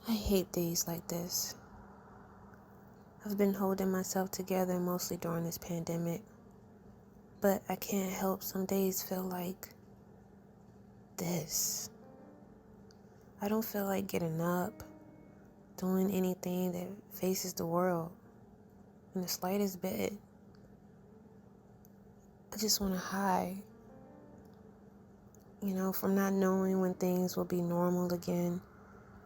I hate days like this. I've been holding myself together mostly during this pandemic, but I can't help some days feel like this. I don't feel like getting up, doing anything that faces the world in the slightest bit. I just want to hide, from not knowing when things will be normal again,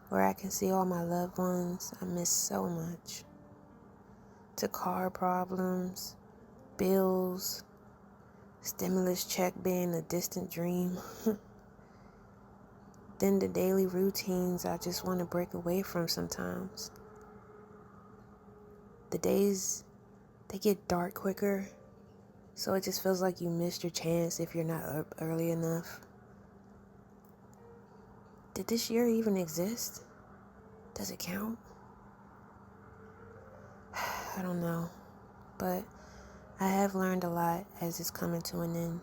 where I can see all my loved ones I miss so much. To car problems, bills, stimulus check being a distant dream. Then the daily routines I just want to break away from sometimes. The days, they get dark quicker, so it just feels like you missed your chance if you're not up early enough. Did this year even exist? Does it count? I don't know, but I have learned a lot as it's coming to an end.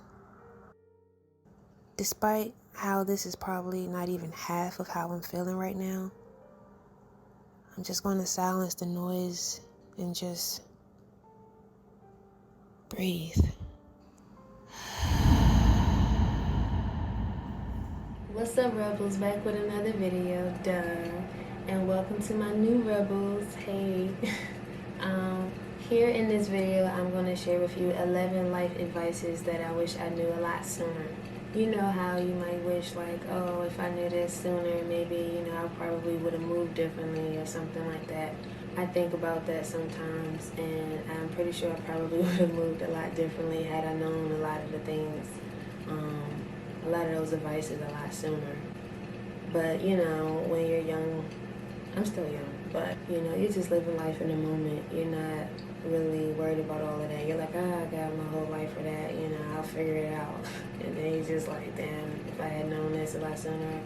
Despite how this is probably not even half of how I'm feeling right now, I'm just going to silence the noise and just breathe. What's up, Rebels? Back with another video, and welcome to my new Rebels. Hey. Here in this video, I'm going to share with you 11 life advices that I wish I knew a lot sooner. You know how you might wish, like, oh, if I knew this sooner, maybe, I probably would have moved differently or something like that. I think about that sometimes, and I'm pretty sure I probably would have moved a lot differently had I known a lot of the things, a lot of those advices a lot sooner. But, when you're young, I'm still young, but, you're just living life in the moment. You're not really worried about all of that. You're like, I got my whole life for that, I'll figure it out. And then you're just like, damn, if I had known this a lot sooner,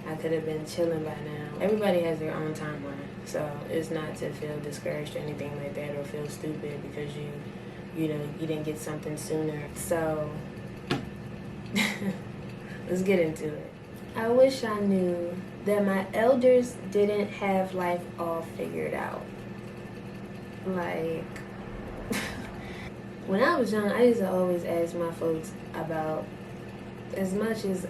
I could have been chilling by now. Everybody has their own timeline, so it's not to feel discouraged or anything like that or feel stupid because you didn't get something sooner. So let's get into it. I wish I knew that my elders didn't have life all figured out. Like, when I was young, I used to always ask my folks about as much as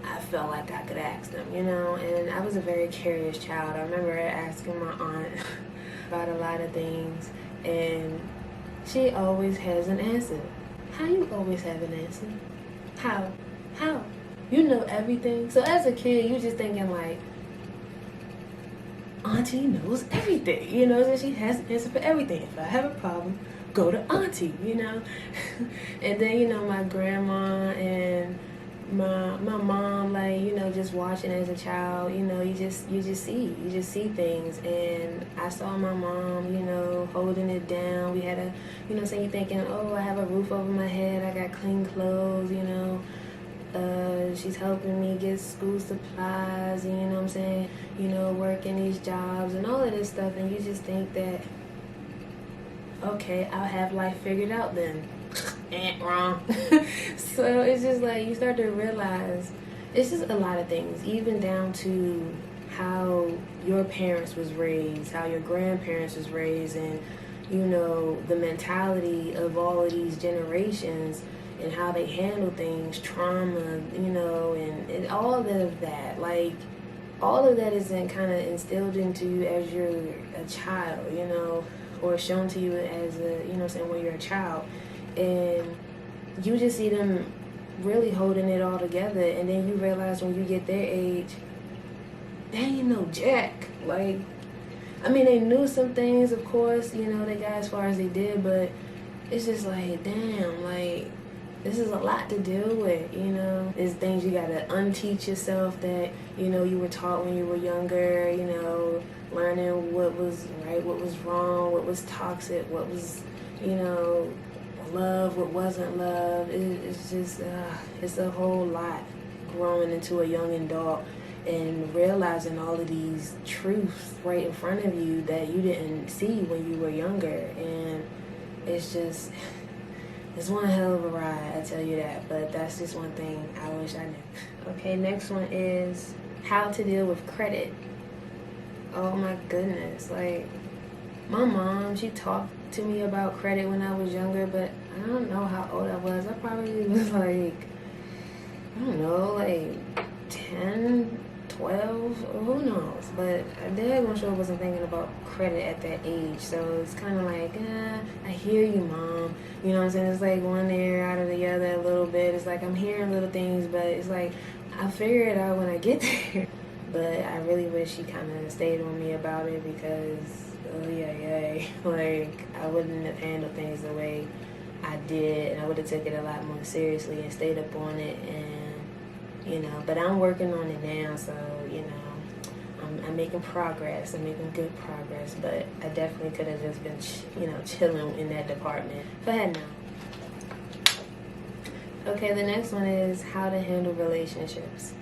I felt like I could ask them, and I was a very curious child. I remember asking my aunt about a lot of things, and she always has an answer. How you always have an answer? How? You know everything. So as a kid, you just thinking like, Auntie knows everything, so she has an answer for everything. If I have a problem, go to Auntie, And then, my grandma and my mom, like, just watching as a child, you just see things. And I saw my mom, holding it down. We had so you're thinking, oh, I have a roof over my head, I got clean clothes, she's helping me get school supplies, working these jobs and all of this stuff, and you just think that, okay, I'll have life figured out then. Wrong. So it's just like you start to realize it's just a lot of things, even down to how your parents was raised, how your grandparents was raised, and the mentality of all of these generations and how they handle things, trauma, and all of that. Like, all of that is then kind of instilled into you as you're a child, or shown to you as when you're a child. And you just see them really holding it all together. And then you realize when you get their age, they ain't no jack. Like, I mean, they knew some things, of course, they got as far as they did, but it's just like, damn, like, this is a lot to deal with, There's things you gotta unteach yourself that, you were taught when you were younger, learning what was right, what was wrong, what was toxic, what was, love, what wasn't love. It's just, it's a whole lot growing into a young adult and realizing all of these truths right in front of you that you didn't see when you were younger. And it's just... it's one hell of a ride, I tell you that, but that's just one thing I wish I knew. Okay, next one is how to deal with credit. Oh my goodness. Like, my mom, she talked to me about credit when I was younger, but I don't know how old I was. I probably was like, I don't know, like 10, 12, who knows? But Dad, I'm sure, wasn't thinking about credit at that age. So it's kind of like, I hear you, Mom. You know what I'm saying? It's like one ear out of the other a little bit. It's like I'm hearing little things, but it's like I'll figure it out when I get there. But I really wish she kind of stayed on me about it because, oh yeah, like I wouldn't have handled things the way I did, and I would have took it a lot more seriously and stayed up on it. And but I'm working on it now, so I'm making progress. I'm making good progress, but I definitely could have just been chilling in that department if I had known. Okay, the next one is how to handle relationships.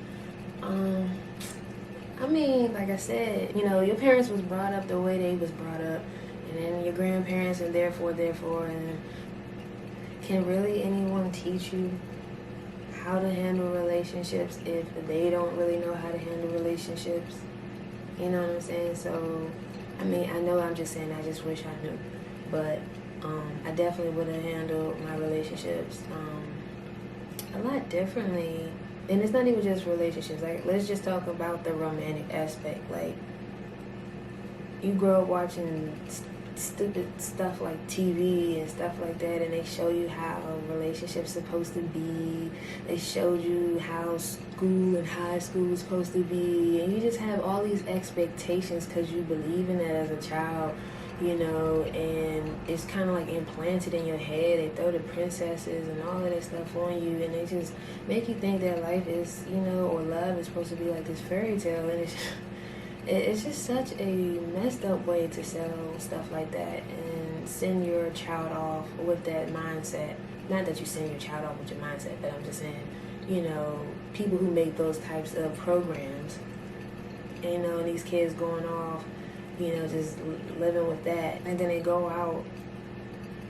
I mean, like I said, your parents was brought up the way they was brought up, and then your grandparents, and therefore, and can really anyone teach you how to handle relationships if they don't really know how to handle relationships? You know what I'm saying? So, I mean, I know I'm just saying I just wish I knew, but I definitely would have handled my relationships a lot differently. And it's not even just relationships. Like, let's just talk about the romantic aspect. Like, you grow up watching stupid stuff like TV and stuff like that, and they show you how a relationship's supposed to be. They showed you how school and high school is supposed to be, and you just have all these expectations because you believe in that as a child, and it's kind of like implanted in your head. They throw the princesses and all of that stuff on you, and they just make you think that life is, or love is supposed to be like this fairy tale, and it's just such a messed up way to sell stuff like that and send your child off with that mindset. Not that you send your child off with your mindset, but I'm just saying, people who make those types of programs, and these kids going off, just living with that. And then they go out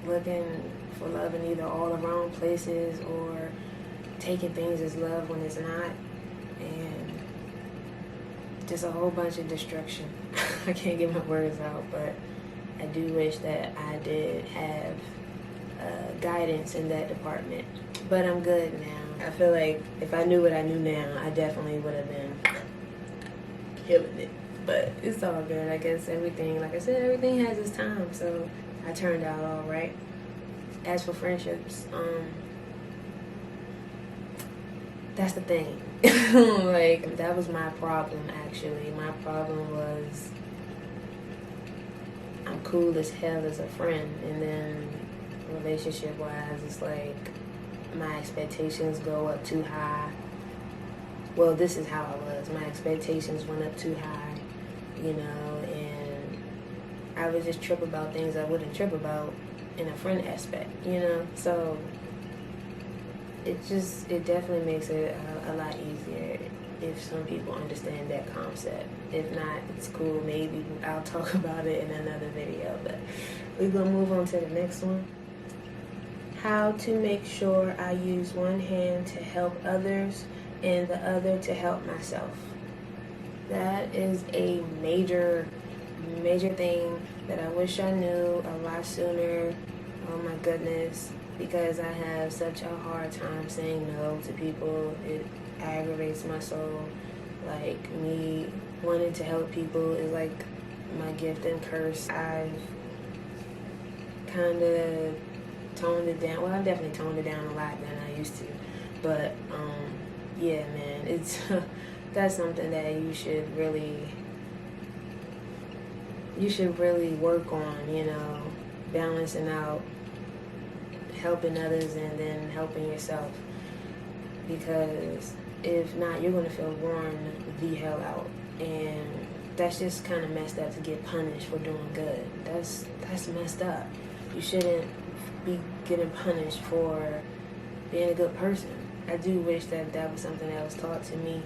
looking for love in either all the wrong places or taking things as love when it's not. And just a whole bunch of destruction. I can't get my words out, but I do wish that I did have guidance in that department. But I'm good now. I feel like if I knew what I knew now, I definitely would have been killing it. But it's all good. I guess everything, like I said, everything has its time. So I turned out all right. As for friendships, that's the thing. Like, that was my problem, actually. My problem was I'm cool as hell as a friend, and then relationship-wise, it's like my expectations go up too high. Well, this is how I was. My expectations went up too high, and I would just trip about things I wouldn't trip about in a friend aspect, So it definitely makes it a lot easier if some people understand that concept. If not, it's cool. Maybe I'll talk about it in another video, but we're going to move on to the next one. How to make sure I use one hand to help others and the other to help myself. That is a major thing that I wish I knew a lot sooner. Oh my goodness. Because I have such a hard time saying no to people. It aggravates my soul. Like, me wanting to help people is like my gift and curse. I've kind of toned it down. Well, I've definitely toned it down a lot than I used to. But, yeah, man, it's that's something that you should really work on, balancing out helping others and then helping yourself, because if not, you're going to feel worn the hell out, and that's just kind of messed up to get punished for doing good. That's messed up. You shouldn't be getting punished for being a good person. I do wish that was something that was taught to me.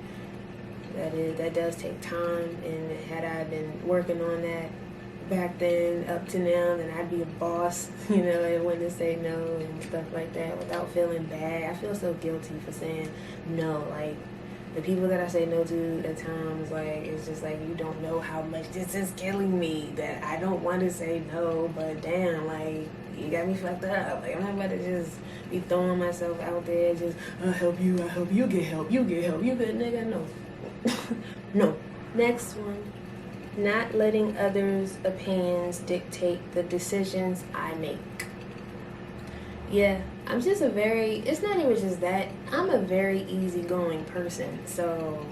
That does take time, and had I been working on that back then up to now, then I'd be a boss, and wouldn't say no and stuff like that without feeling bad. I feel so guilty for saying no. Like, The people that I say no to at times, like, it's just like, you don't know how much this is killing me, that I don't want to say no, but damn, like, you got me fucked up. Like, I'm not about to just be throwing myself out there, just, I'll help you, get help, you get help, you get, nigga, no. No. Next one, not letting others' opinions dictate the decisions I make. Yeah, I'm just it's not even just that, I'm a very easygoing person, so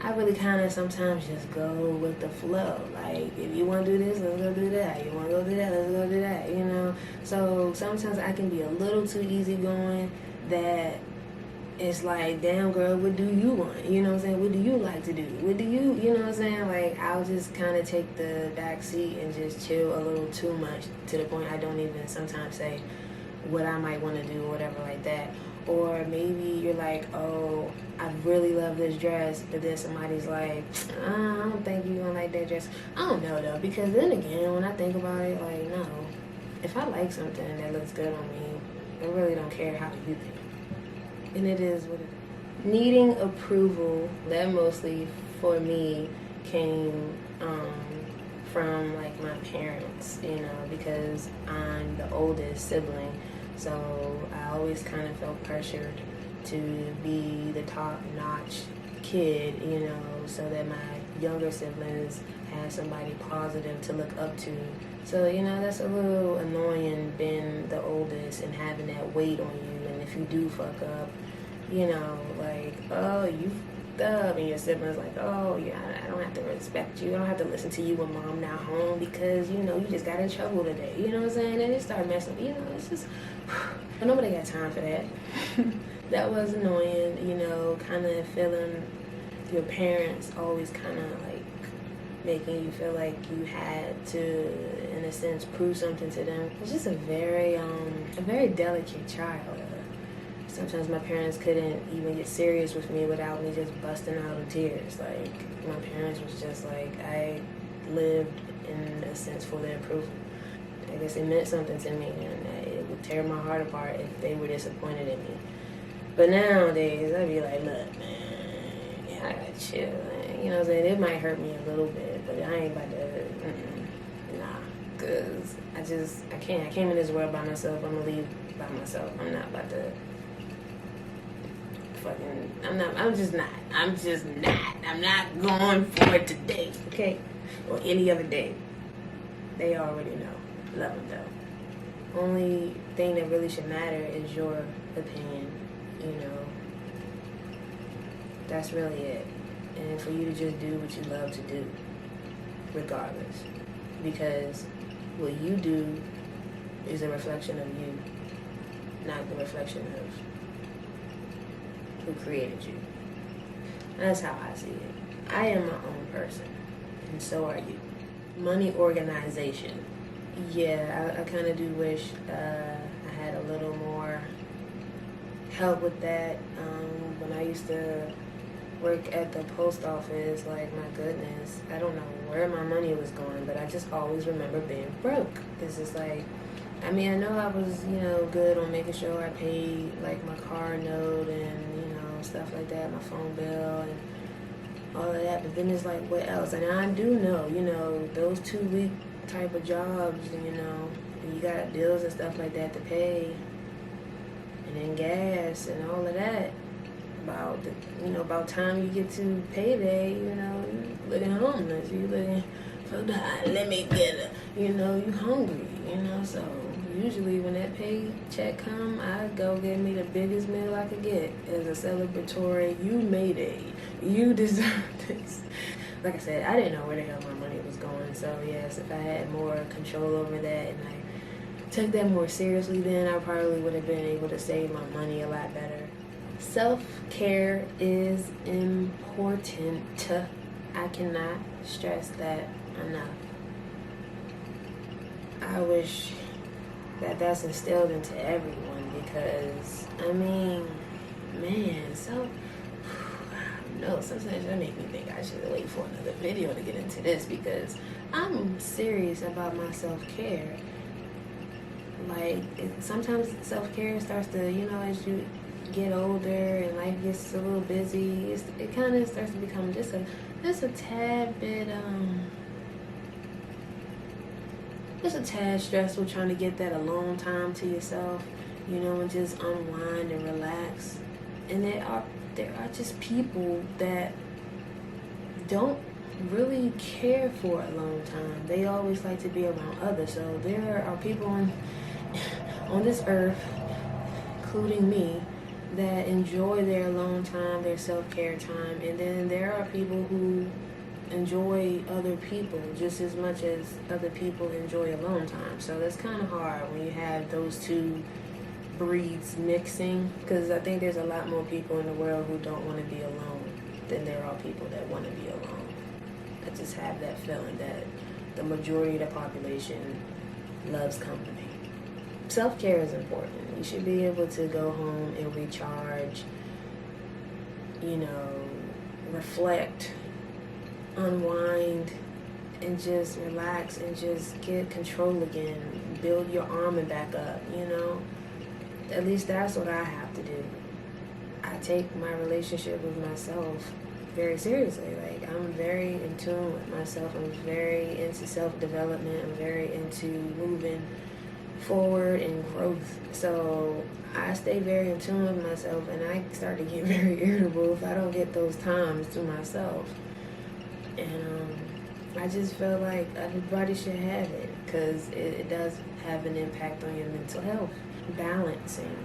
I really kind of sometimes just go with the flow. Like, if you want to do this, let's go do that. You want to go do that, let's go do that, you know? So sometimes I can be a little too easygoing that it's like, damn girl, what do you want? You know what I'm saying? What do you like to do? What do you know what I'm saying? Like, I'll just kind of take the back seat and just chill a little too much to the point I don't even sometimes say what I might want to do or whatever like that. Or maybe you're like, oh, I really love this dress, but then somebody's like, I don't think you're gonna like that dress. I don't know though, because then again, when I think about it, like, no, if I like something that looks good on me, I really don't care how you think. And it is what it is. Needing approval, that mostly for me came from like my parents, you know, because I'm the oldest sibling. So I always kind of felt pressured to be the top-notch kid, you know, so that my younger siblings had somebody positive to look up to. So, you know, that's a little annoying being the oldest and having that weight on you. And if you do fuck up, you know, like, oh, you fucked up. And your siblings like, oh, yeah, I don't have to respect you. I don't have to listen to you when mom not home because, you know, you just got in trouble today. You know what I'm saying? And it started messing with, you know, it's just, nobody got time for that. That was annoying, you know, kind of feeling your parents always kind of like making you feel like you had to, in a sense, prove something to them. It's just a very delicate child. Sometimes my parents couldn't even get serious with me without me just busting out in tears. Like, my parents was just like, I lived in a sense for their approval. I guess it meant something to me, and it would tear my heart apart if they were disappointed in me. But nowadays, I'd be like, look, man, yeah, I gotta chill. Man. You know what I'm saying? It might hurt me a little bit, but I ain't about to, because I can't. I came in this world by myself. I'm gonna leave by myself. I'm not about to I'm just not I'm not going for it today, okay? Or any other day. They already know. Love them though. Only thing that really should matter is your opinion, you know. That's really it. And for you to just do what you love to do, regardless. Because what you do is a reflection of you, not the reflection of who created you. That's how I see it. I am my own person, and so are you. Money organization. Yeah, I kind of do wish I had a little more help with that. When I used to work at the post office, like, my goodness, I don't know where my money was going, but I just always remember being broke. It's just like, I mean, I know I was, you know, good on making sure I paid, like, my car note and, you know, stuff like that, my phone bill and all of that, but then it's like, what else? And I do know, you know, those 2-week type of jobs, you know, you got bills and stuff like that to pay, and then gas and all of that. About time you get to payday, you know, you looking homeless, you looking for let me get it, you know, you hungry, you know, so usually when that paycheck come, I go get me the biggest meal I could get as a celebratory, you made it, you deserve this. Like I said, I didn't know where the hell my money was going, so yes, if I had more control over that and I took that more seriously, then I probably would have been able to save my money a lot better. Self-care is important. I cannot stress that enough. I wish that that's instilled into everyone because, I mean, man, no, sometimes that make me think I should wait for another video to get into this because I'm serious about my self-care. Like, sometimes self-care starts to, you know, as you get older and life gets a little busy, it kind of starts to become just a tad bit just a tad stressful trying to get that alone time to yourself, and just unwind and relax. And there are just people that don't really care for alone time. They always like to be around others. So there are people on this earth, including me, that enjoy their alone time, their self-care time, and then there are people who enjoy other people just as much as other people enjoy alone time. So that's kind of hard when you have those two breeds mixing, because I think there's a lot more people in the world who don't want to be alone than there are people that want to be alone. I just have that feeling that the majority of the population loves company. Self-care is important. You should be able to go home and recharge, reflect, unwind, and just relax and just get control again. Build your armor back up, At least that's what I have to do. I take my relationship with myself very seriously. Like, I'm very in tune with myself. I'm very into self-development. I'm very into moving forward and growth. So I stay very in tune with myself, and I start to get very irritable if I don't get those times to myself. And I just feel like everybody should have it, because it does have an impact on your mental health. Balancing.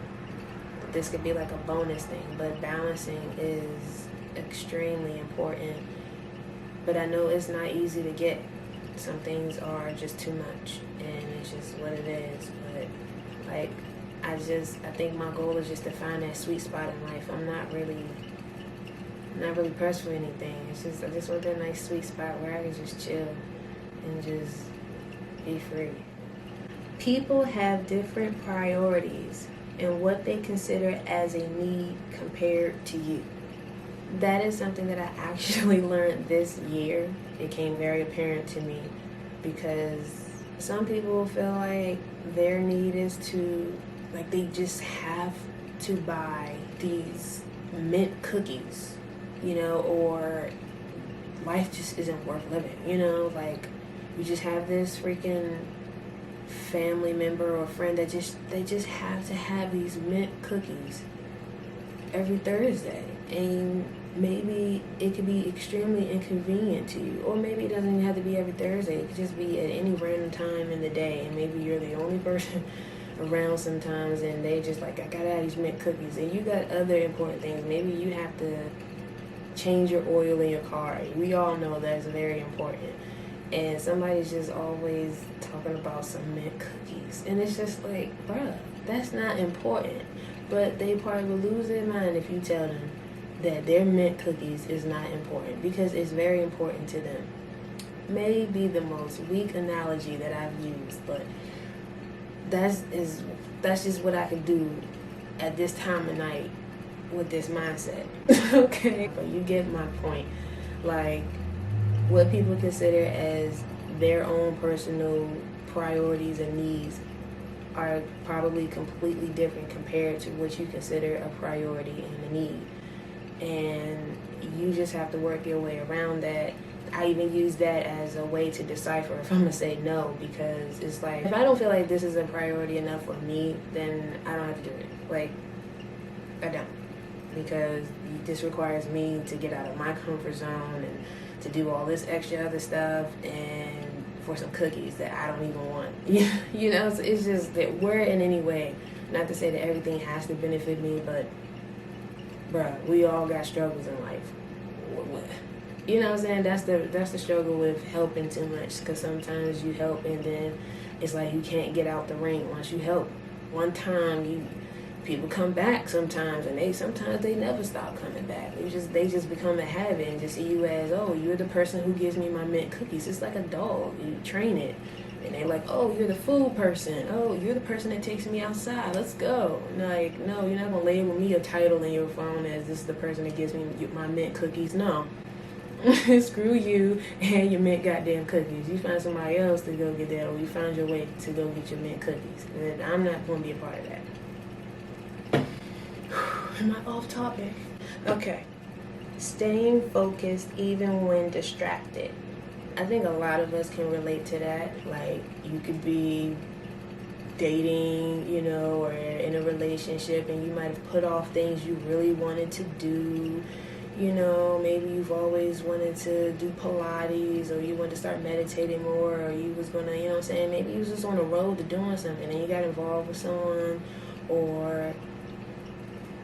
This could be like a bonus thing, but balancing is extremely important. But I know it's not easy to get. Some things are just too much, and it's just what it is. But like, I think my goal is just to find that sweet spot in life. I'm not really pressed for anything. It's just, I just want that nice sweet spot where I can just chill and just be free. People have different priorities and what they consider as a need compared to you. That is something that I actually learned this year. It became very apparent to me, because some people feel like their need is to, like, they just have to buy these mint cookies, or life just isn't worth living, like, you just have this freaking family member or friend that they just have to have these mint cookies every Thursday, and maybe it could be extremely inconvenient to you, or maybe it doesn't even have to be every Thursday. It could just be at any random time in the day, and maybe you're the only person around sometimes, and they just like, I gotta have these mint cookies, and you got other important things. Maybe you have to change your oil in your car. We all know that's very important, and somebody's just always talking about some mint cookies, and it's just like, bruh, that's not important. But they probably will lose their mind if you tell them that their mint cookies is not important, because it's very important to them. Maybe the most weak analogy that I've used, but that's just what I could do at this time of night with this mindset. Okay, but you get my point. Like, what people consider as their own personal priorities and needs are probably completely different compared to what you consider a priority and a need. And you just have to work your way around that. I even use that as a way to decipher if I'm gonna say no, because it's like, if I don't feel like this is a priority enough for me, then I don't have to do it. Like, I don't, because this requires me to get out of my comfort zone and to do all this extra other stuff, and for some cookies that I don't even want. So it's just that we're in any way, not to say that everything has to benefit me, but bruh, we all got struggles in life. You know what I'm saying? That's the struggle with helping too much, because sometimes you help and then it's like you can't get out the ring once you help. One time, people come back sometimes, and sometimes they never stop coming back. They just become a habit and just see you as, oh, you're the person who gives me my mint cookies. It's like a dog. You train it. And they're like, oh, you're the food person. Oh, you're the person that takes me outside. Let's go. Like, no, you're not going to label me a title in your phone as this is the person that gives me my mint cookies. No. Screw you and your mint goddamn cookies. You find somebody else to go get that, or you find your way to go get your mint cookies. And I'm not going to be a part of that. am I off topic? Okay. Staying focused even when distracted. I think a lot of us can relate to that. Like, you could be dating, you know, or in a relationship, and you might have put off things you really wanted to do. You know, maybe you've always wanted to do Pilates, or you wanted to start meditating more, or you was gonna, you know what I'm saying, maybe you was just on the road to doing something and you got involved with someone, or,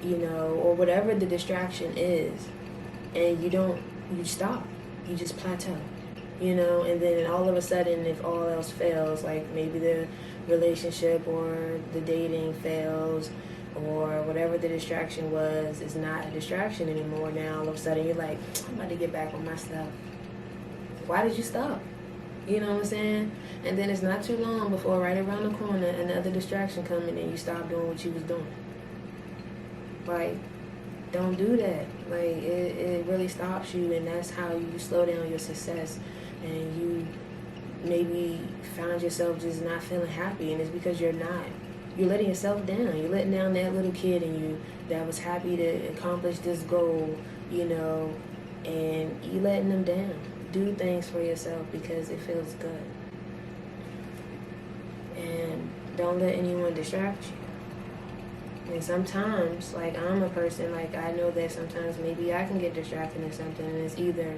you know, or whatever the distraction is, and you stop, you just plateau, you know, and then all of a sudden, if all else fails, like maybe the relationship or the dating fails, or whatever the distraction was is not a distraction anymore. Now all of a sudden you're like, I'm about to get back on my stuff. Why did you stop? You know what I'm saying? And then it's not too long before right around the corner another distraction coming and you stop doing what you was doing. Like, don't do that. Like, it really stops you, and that's how you slow down your success. And you maybe found yourself just not feeling happy, and it's because you're not. You're letting yourself down. You're letting down that little kid in you that was happy to accomplish this goal, you know, and you letting them down. Do things for yourself because it feels good. And don't let anyone distract you. And sometimes, like, I'm a person, like, I know that sometimes maybe I can get distracted in something, and it's either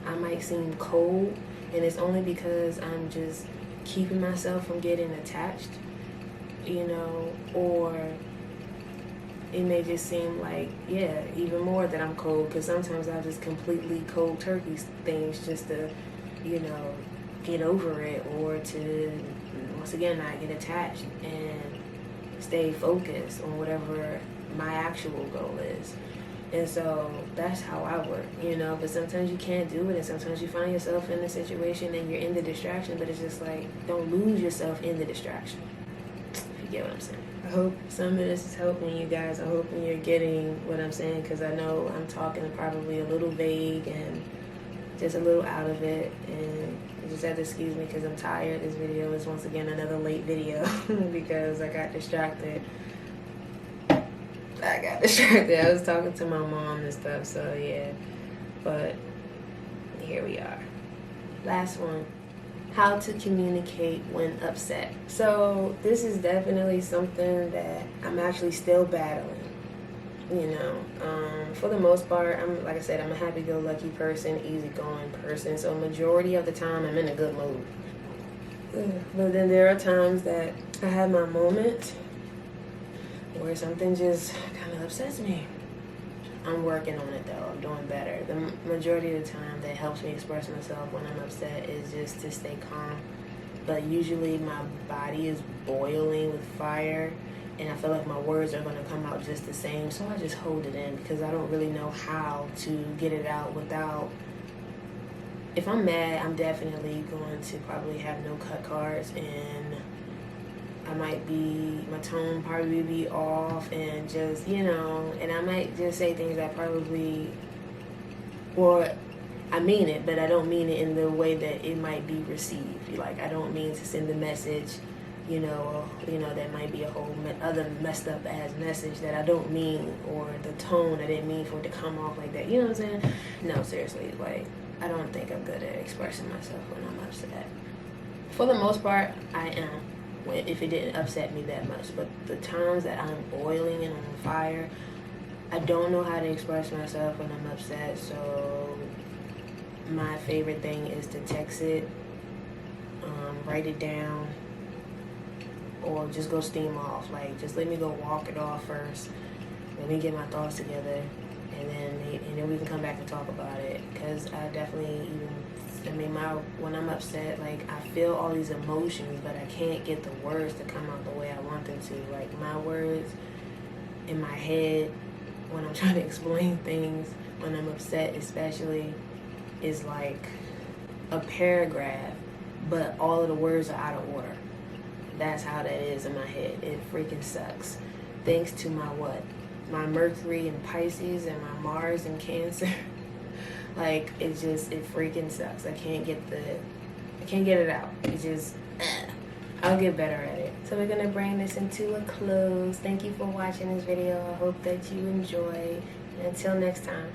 I might seem cold, and it's only because I'm just keeping myself from getting attached, you know, or it may just seem like, yeah, even more that I'm cold, because sometimes I'll just completely cold turkey things just to, you know, get over it, or to, once again, not get attached and stay focused on whatever my actual goal is. And so that's how I work, you know, but sometimes you can't do it, and sometimes you find yourself in a situation and you're in the distraction, but it's just like, don't lose yourself in the distraction. You get what I'm saying? I hope some of this is helping you guys. I'm hoping you're getting what I'm saying, because I know I'm talking probably a little vague and just a little out of it, and you just have to excuse me because I'm tired. This video is once again another late video because I got distracted. I was talking to my mom and stuff, so yeah. But here we are. Last one. How to communicate when upset. So this is definitely something that I'm actually still battling. You know, for the most part, like I said, I'm a happy-go-lucky person, easygoing person. So majority of the time, I'm in a good mood. But then there are times that I have my moments where something just kind of upsets me. I'm working on it though. I'm doing better. The majority of the time that helps me express myself when I'm upset is just to stay calm. But usually my body is boiling with fire, and I feel like my words are going to come out just the same. So I just hold it in because I don't really know how to get it out without... If I'm mad, I'm definitely going to probably have no cut cards, and my tone probably be off, and just, you know, and I might just say things that probably, or I mean it, but I don't mean it in the way that it might be received. Like, I don't mean to send a message, you know, that might be a whole other messed up ass message that I don't mean, or the tone, I didn't mean for it to come off like that. You know what I'm saying? No, seriously, like, I don't think I'm good at expressing myself when I'm upset. For the most part, I am, if it didn't upset me that much. But the times that I'm boiling and on fire, I don't know how to express myself when I'm upset. So my favorite thing is to text it, write it down, or just go steam off. Like, just let me go walk it off first. Let me get my thoughts together, and then we can come back and talk about it. Because I definitely when I'm upset, like, I feel all these emotions, but I can't get the words to come out the way I want them to. Like, my words in my head when I'm trying to explain things, when I'm upset especially, is like a paragraph, but all of the words are out of order. That's how that is in my head. It freaking sucks. Thanks to my what? My Mercury in Pisces and my Mars in Cancer. Like, it freaking sucks. I can't get it out. It's just, I'll get better at it. So we're going to bring this into a close. Thank you for watching this video. I hope that you enjoy. And until next time.